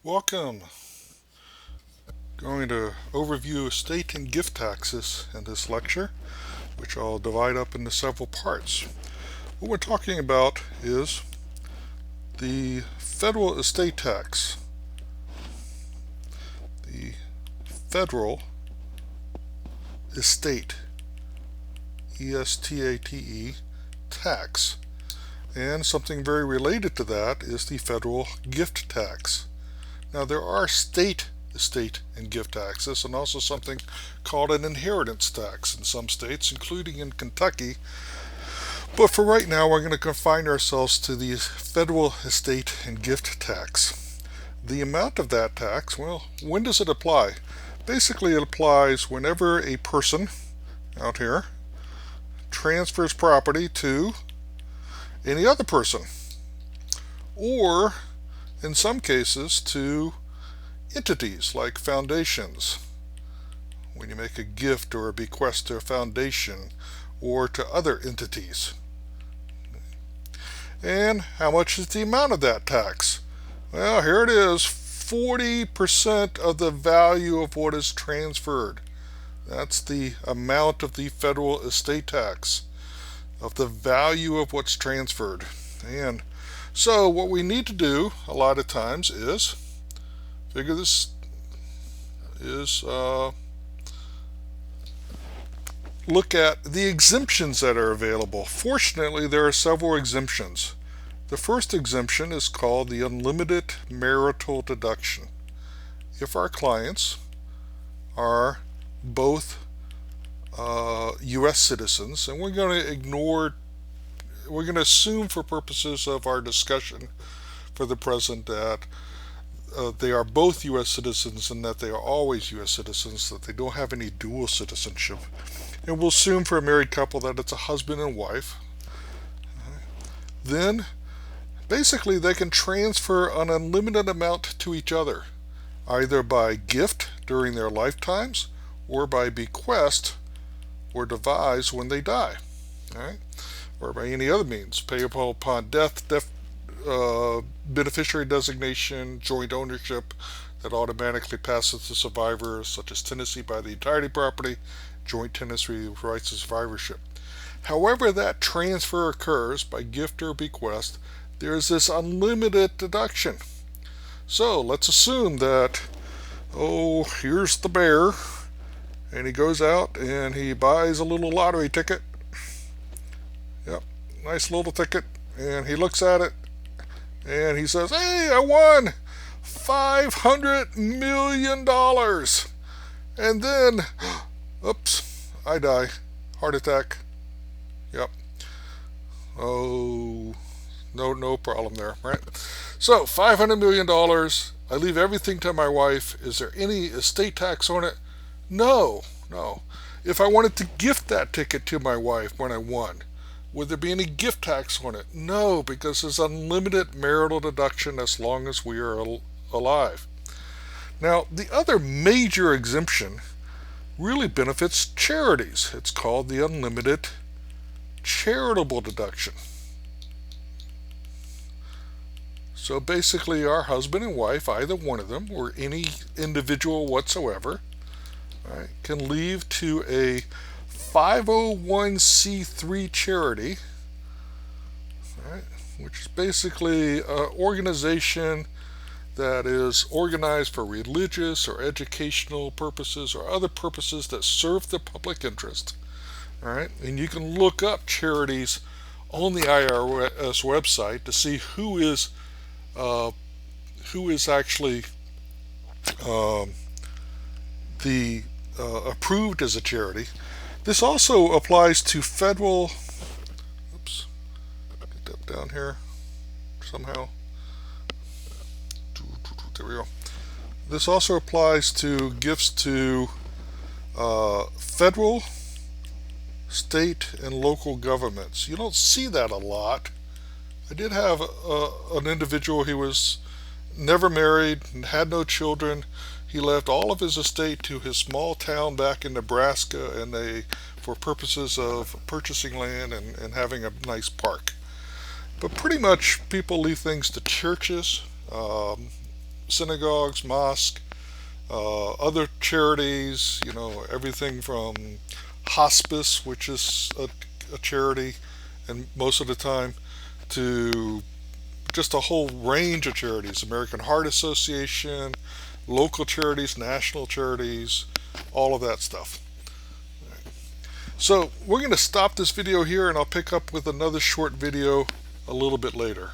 Welcome. Going to overview estate and gift taxes in this lecture, which I'll divide up into several parts. What we're talking about is the federal estate tax, the federal estate, ESTATE, tax. And something very related to that is the federal gift tax. Now, there are state estate and gift taxes, and also something called an inheritance tax in some states, including in Kentucky. But for right now, we're going to confine ourselves to the federal estate and gift tax. The amount of that tax, well, when does it apply? Basically, it applies whenever a person out here transfers property to any other person, or in some cases to entities like foundations. When you make a gift or a bequest to a foundation or to other entities. And how much is the amount of that tax? Well, here it is, 40% of the value of what is transferred. That's the amount of the federal estate tax, of the value of what's transferred. And so what we need to do a lot of times is figure this is look at the exemptions that are available. Fortunately, there are several exemptions. The first exemption is called the unlimited marital deduction. If our clients are both U.S. citizens, and we're going to assume for purposes of our discussion for the present that they are both U.S. citizens and that they are always U.S. citizens, that they don't have any dual citizenship. And we'll assume for a married couple that it's a husband and wife. Then, basically, they can transfer an unlimited amount to each other, either by gift during their lifetimes or by bequest or devise when they die. All right? Or by any other means, payable upon death, beneficiary designation, joint ownership that automatically passes to survivors, such as tenancy by the entirety property, joint tenancy rights of survivorship. However that transfer occurs, by gift or bequest, there is this unlimited deduction. So let's assume that, here's the bear, and he goes out and he buys a little lottery ticket. Yep, nice little ticket, and he looks at it and he says, "Hey, I won $500 million." And then, oops, I die. Heart attack. Yep. Oh, no problem there, right? So, $500 million. I leave everything to my wife. Is there any estate tax on it? No, no. If I wanted to gift that ticket to my wife when I won, would there be any gift tax on it? No, because there's unlimited marital deduction as long as we are alive. Now, the other major exemption really benefits charities. It's called the unlimited charitable deduction. So basically, our husband and wife, either one of them, or any individual whatsoever, right, can leave to a 501c3 charity, right, which is basically an organization that is organized for religious or educational purposes or other purposes that serve the public interest. All right, and you can look up charities on the IRS website to see uh, who is actually um, the approved as a charity. This also applies to federal. Oops, get that down here somehow. There we go. This also applies to gifts to federal, state, and local governments. You don't see that a lot. I did have an individual. He was never married and had no children. He left all of his estate to his small town back in Nebraska, and for purposes of purchasing land and having a nice park. But pretty much people leave things to churches, synagogues, mosques, other charities, everything from hospice, which is a charity, and most of the time, to just a whole range of charities, American Heart Association, local charities, national charities, all of that stuff. So we're going to stop this video here, and I'll pick up with another short video a little bit later.